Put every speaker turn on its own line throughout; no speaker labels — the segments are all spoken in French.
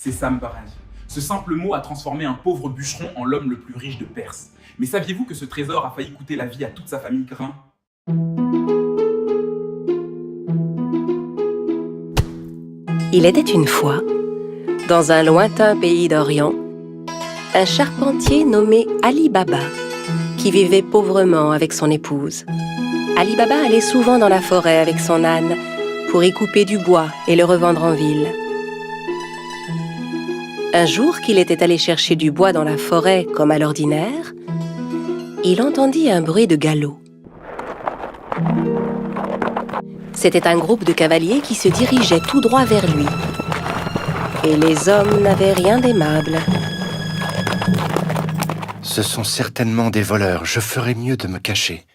C'est Sambaraj. Ce simple mot a transformé un pauvre bûcheron en l'homme le plus riche de Perse. Mais saviez-vous que ce trésor a failli coûter la vie à toute sa famille Grain?
Il était une fois, dans un lointain pays d'Orient, un charpentier nommé Ali Baba, qui vivait pauvrement avec son épouse. Ali Baba allait souvent dans la forêt avec son âne pour y couper du bois et le revendre en ville. Un jour qu'il était allé chercher du bois dans la forêt comme à l'ordinaire, il entendit un bruit de galop. C'était un groupe de cavaliers qui se dirigeait tout droit vers lui. Et les hommes n'avaient rien d'aimable.
Ce sont certainement des voleurs. Je ferais mieux de me cacher.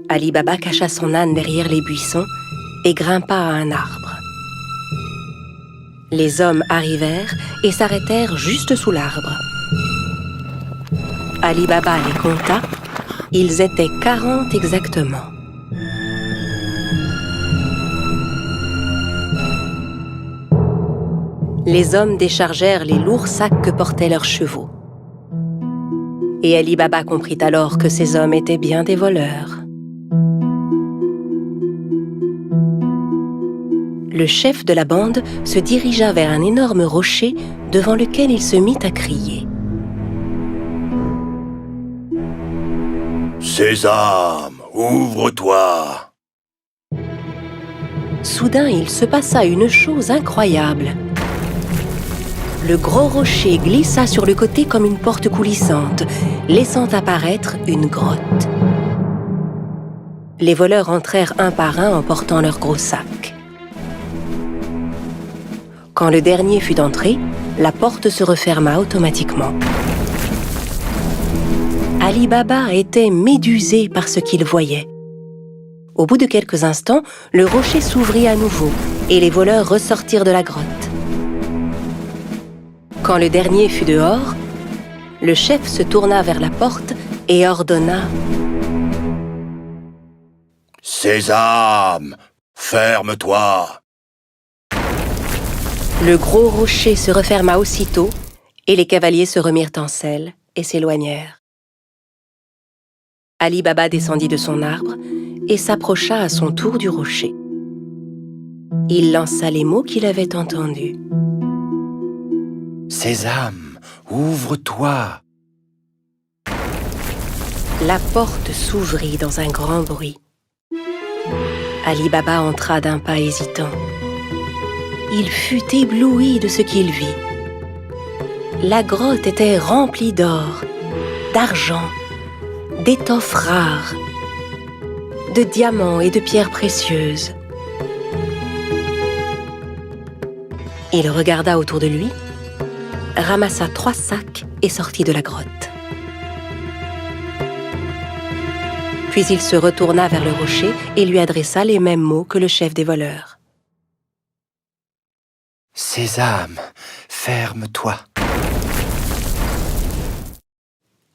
Ali Baba cacha son âne derrière les buissons et grimpa à un arbre. Les hommes arrivèrent et s'arrêtèrent juste sous l'arbre. Ali Baba les compta. Ils étaient 40 exactement. Les hommes déchargèrent les lourds sacs que portaient leurs chevaux. Et Ali Baba comprit alors que ces hommes étaient bien des voleurs. Le chef de la bande se dirigea vers un énorme rocher devant lequel il se mit à crier.
Sésame, ouvre-toi!
Soudain, il se passa une chose incroyable. Le gros rocher glissa sur le côté comme une porte coulissante, laissant apparaître une grotte. Les voleurs entrèrent un par un en portant leurs gros sacs. Quand le dernier fut entré, la porte se referma automatiquement. Ali Baba était médusé par ce qu'il voyait. Au bout de quelques instants, le rocher s'ouvrit à nouveau et les voleurs ressortirent de la grotte. Quand le dernier fut dehors, le chef se tourna vers la porte et ordonna «
Sésame, ferme-toi !»
Le gros rocher se referma aussitôt et les cavaliers se remirent en selle et s'éloignèrent. Ali Baba descendit de son arbre et s'approcha à son tour du rocher. Il lança les mots qu'il avait entendus.
Sésame, ouvre-toi!
La porte s'ouvrit dans un grand bruit. Ali Baba entra d'un pas hésitant. Il fut ébloui de ce qu'il vit. La grotte était remplie d'or, d'argent, d'étoffes rares, de diamants et de pierres précieuses. Il regarda autour de lui, ramassa 3 sacs et sortit de la grotte. Puis il se retourna vers le rocher et lui adressa les mêmes mots que le chef des voleurs.
Sésame, ferme-toi!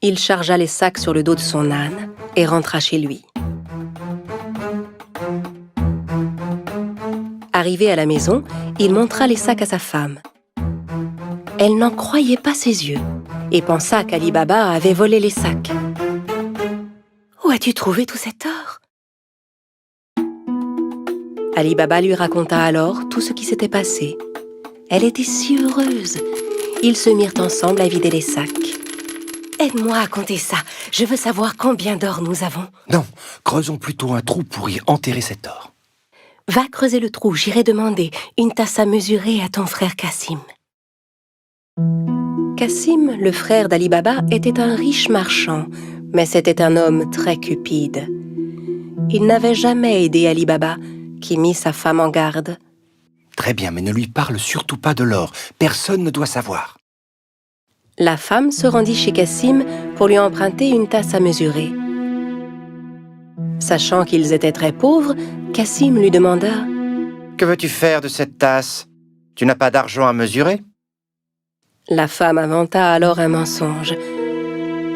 Il chargea les sacs sur le dos de son âne et rentra chez lui. Arrivé à la maison, il montra les sacs à sa femme. Elle n'en croyait pas ses yeux et pensa qu'Ali Baba avait volé les sacs. « Où as-tu trouvé tout cet or ?» Ali Baba lui raconta alors tout ce qui s'était passé. Elle était si heureuse. Ils se mirent ensemble à vider les sacs. « Aide-moi à compter ça. Je veux savoir combien d'or nous avons. »
Non, creusons plutôt un trou pour y enterrer cet or.
« Va creuser le trou, j'irai demander une tasse à mesurer à ton frère Cassim. » Cassim, le frère d'Ali Baba, était un riche marchand, mais c'était un homme très cupide. Il n'avait jamais aidé Ali Baba, qui mit sa femme en garde.
Très bien, mais ne lui parle surtout pas de l'or. Personne ne doit savoir.
La femme se rendit chez Cassim pour lui emprunter une tasse à mesurer. Sachant qu'ils étaient très pauvres, Cassim lui demanda
« Que veux-tu faire de cette tasse? Tu n'as pas d'argent à mesurer ?»
La femme inventa alors un mensonge.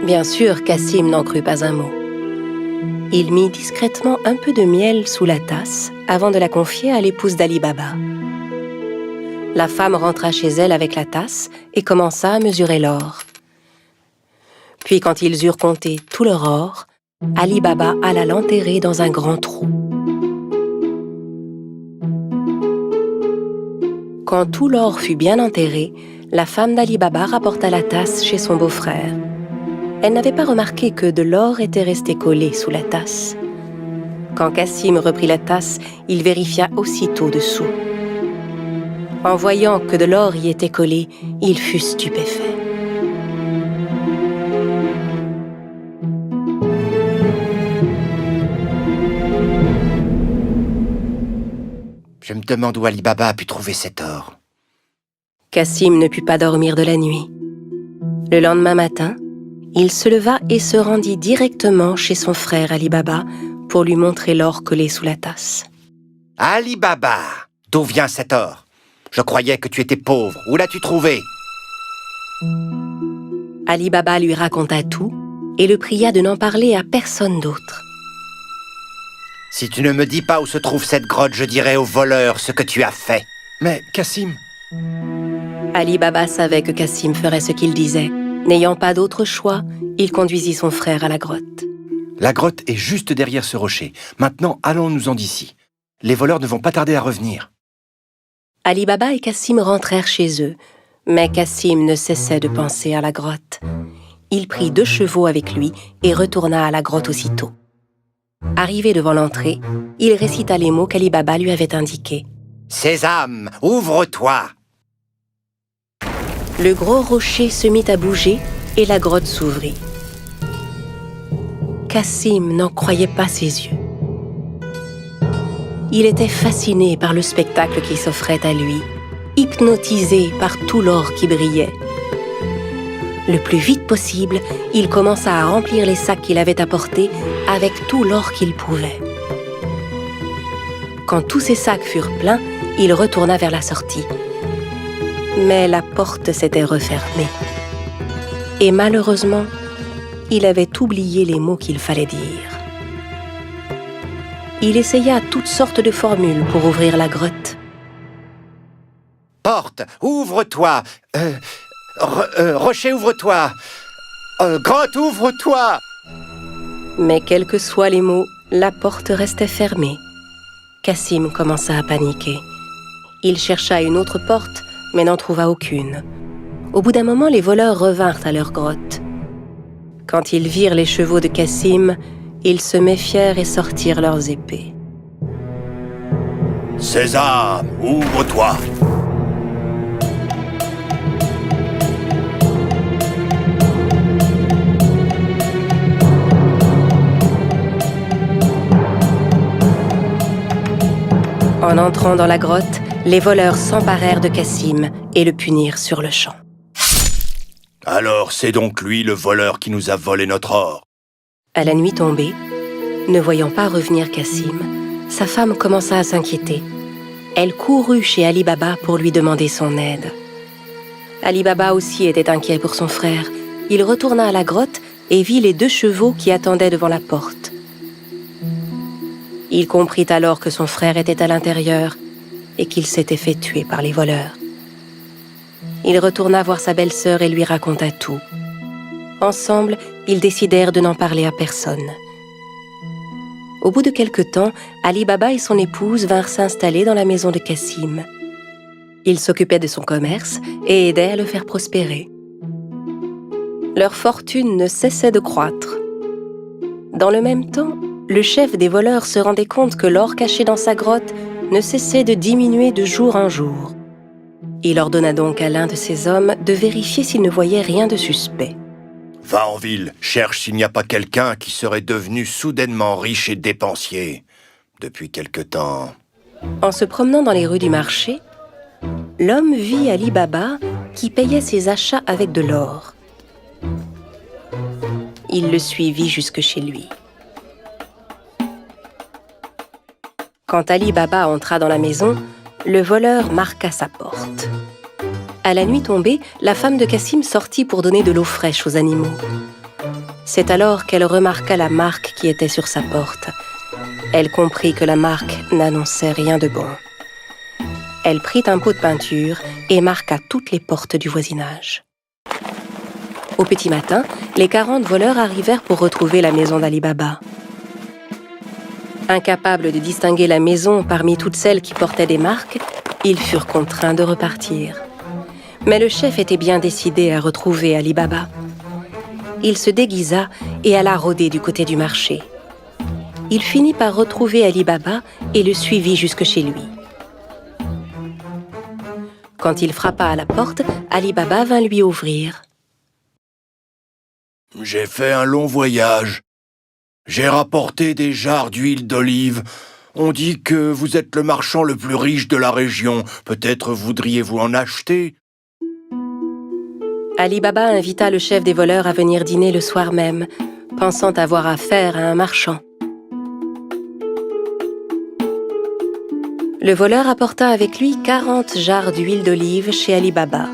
Bien sûr, Cassim n'en crut pas un mot. Il mit discrètement un peu de miel sous la tasse avant de la confier à l'épouse d'Ali Baba. La femme rentra chez elle avec la tasse et commença à mesurer l'or. Puis quand ils eurent compté tout leur or, Ali Baba alla l'enterrer dans un grand trou. Quand tout l'or fut bien enterré, la femme d'Ali Baba rapporta la tasse chez son beau-frère. Elle n'avait pas remarqué que de l'or était resté collé sous la tasse. Quand Cassim reprit la tasse, il vérifia aussitôt dessous. En voyant que de l'or y était collé, il fut stupéfait.
Je me demande où Ali Baba a pu trouver cet or.
Cassim ne put pas dormir de la nuit. Le lendemain matin, il se leva et se rendit directement chez son frère Ali Baba pour lui montrer l'or collé sous la tasse.
Ali Baba, d'où vient cet or? Je croyais que tu étais pauvre. Où l'as-tu trouvé?
Ali Baba lui raconta tout et le pria de n'en parler à personne d'autre.
Si tu ne me dis pas où se trouve cette grotte, je dirai au voleur ce que tu as fait. Mais, Cassim...
Ali Baba savait que Cassim ferait ce qu'il disait. N'ayant pas d'autre choix, il conduisit son frère à la grotte.
La grotte est juste derrière ce rocher. Maintenant, allons-nous-en d'ici. Les voleurs ne vont pas tarder à revenir.
Ali Baba et Cassim rentrèrent chez eux, mais Cassim ne cessait de penser à la grotte. Il prit 2 chevaux avec lui et retourna à la grotte aussitôt. Arrivé devant l'entrée, il récita les mots qu'Ali Baba lui avait indiqués.
« Sésame, ouvre-toi »
Le gros rocher se mit à bouger et la grotte s'ouvrit. Cassim n'en croyait pas ses yeux. Il était fasciné par le spectacle qui s'offrait à lui, hypnotisé par tout l'or qui brillait. Le plus vite possible, il commença à remplir les sacs qu'il avait apportés avec tout l'or qu'il pouvait. Quand tous ces sacs furent pleins, il retourna vers la sortie. Mais la porte s'était refermée. Et malheureusement, il avait oublié les mots qu'il fallait dire. Il essaya toutes sortes de formules pour ouvrir la grotte.
« Porte, ouvre-toi Rocher, ouvre-toi Grotte, ouvre-toi »
Mais quels que soient les mots, la porte restait fermée. Cassim commença à paniquer. Il chercha une autre porte, mais n'en trouva aucune. Au bout d'un moment, les voleurs revinrent à leur grotte. Quand ils virent les chevaux de Cassim, ils se méfièrent et sortirent leurs épées.
« Sésame, ouvre-toi »
En entrant dans la grotte, les voleurs s'emparèrent de Cassim et le punirent sur le champ.
« Alors c'est donc lui le voleur qui nous a volé notre or »
À la nuit tombée, ne voyant pas revenir Cassim, sa femme commença à s'inquiéter. Elle courut chez Ali Baba pour lui demander son aide. Ali Baba aussi était inquiet pour son frère. Il retourna à la grotte et vit les 2 chevaux qui attendaient devant la porte. Il comprit alors que son frère était à l'intérieur et qu'il s'était fait tuer par les voleurs. Il retourna voir sa belle-sœur et lui raconta tout. Ensemble, ils décidèrent de n'en parler à personne. Au bout de quelque temps, Ali Baba et son épouse vinrent s'installer dans la maison de Cassim. Ils s'occupaient de son commerce et aidaient à le faire prospérer. Leur fortune ne cessait de croître. Dans le même temps, le chef des voleurs se rendait compte que l'or caché dans sa grotte ne cessait de diminuer de jour en jour. Il ordonna donc à l'un de ses hommes de vérifier s'il ne voyait rien de suspect.
« Va en ville, cherche s'il n'y a pas quelqu'un qui serait devenu soudainement riche et dépensier. Depuis quelque temps... »
En se promenant dans les rues du marché, l'homme vit Ali Baba qui payait ses achats avec de l'or. Il le suivit jusque chez lui. Quand Ali Baba entra dans la maison, le voleur marqua sa porte. À la nuit tombée, la femme de Cassim sortit pour donner de l'eau fraîche aux animaux. C'est alors qu'elle remarqua la marque qui était sur sa porte. Elle comprit que la marque n'annonçait rien de bon. Elle prit un pot de peinture et marqua toutes les portes du voisinage. Au petit matin, les 40 voleurs arrivèrent pour retrouver la maison d'Ali Baba. Incapables de distinguer la maison parmi toutes celles qui portaient des marques, ils furent contraints de repartir. Mais le chef était bien décidé à retrouver Ali Baba. Il se déguisa et alla rôder du côté du marché. Il finit par retrouver Ali Baba et le suivit jusque chez lui. Quand il frappa à la porte, Ali Baba vint lui ouvrir.
« J'ai fait un long voyage. J'ai rapporté des jarres d'huile d'olive. On dit que vous êtes le marchand le plus riche de la région. Peut-être voudriez-vous en acheter ?»
Ali Baba invita le chef des voleurs à venir dîner le soir même, pensant avoir affaire à un marchand. Le voleur apporta avec lui 40 jarres d'huile d'olive chez Ali Baba.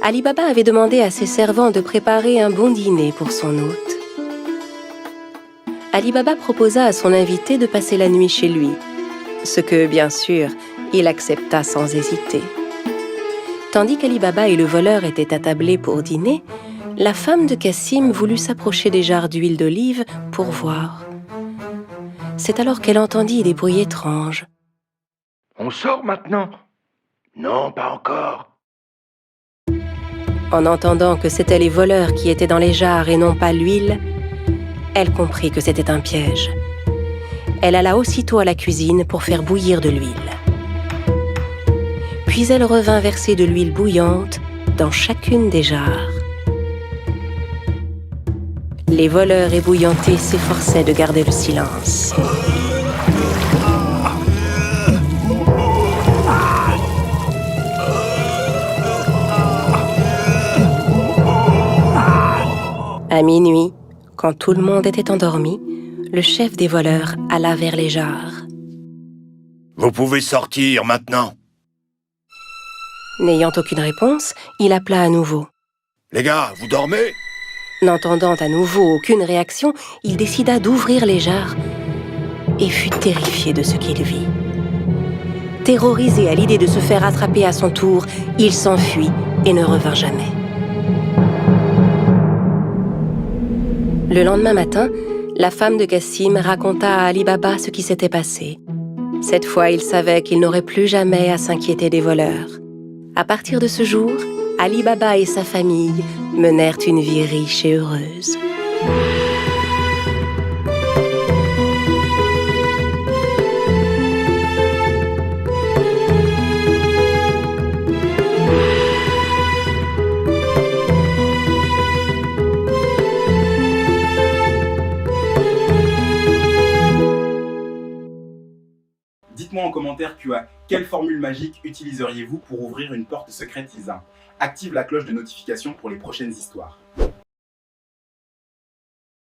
Ali Baba avait demandé à ses servants de préparer un bon dîner pour son hôte. Ali Baba proposa à son invité de passer la nuit chez lui, ce que, bien sûr, il accepta sans hésiter. Tandis qu'Ali Baba et le voleur étaient attablés pour dîner, la femme de Cassim voulut s'approcher des jarres d'huile d'olive pour voir. C'est alors qu'elle entendit des bruits étranges.
« On sort maintenant ?»« Non, pas encore. »
En entendant que c'étaient les voleurs qui étaient dans les jarres et non pas l'huile, elle comprit que c'était un piège. Elle alla aussitôt à la cuisine pour faire bouillir de l'huile. Puis elle revint verser de l'huile bouillante dans chacune des jarres. Les voleurs ébouillantés s'efforçaient de garder le silence. À minuit, quand tout le monde était endormi, le chef des voleurs alla vers les jarres.
« Vous pouvez sortir maintenant. »
N'ayant aucune réponse, il appela à nouveau.
« Les gars, vous dormez ?»
N'entendant à nouveau aucune réaction, il décida d'ouvrir les jarres et fut terrifié de ce qu'il vit. Terrorisé à l'idée de se faire attraper à son tour, il s'enfuit et ne revint jamais. Le lendemain matin, la femme de Cassim raconta à Ali Baba ce qui s'était passé. Cette fois, il savait qu'il n'aurait plus jamais à s'inquiéter des voleurs. À partir de ce jour, Ali Baba et sa famille menèrent une vie riche et heureuse.
Dites-moi en commentaire QA, quelle formule magique utiliseriez-vous pour ouvrir une porte secrète ISA? Active la cloche de notification pour les prochaines histoires.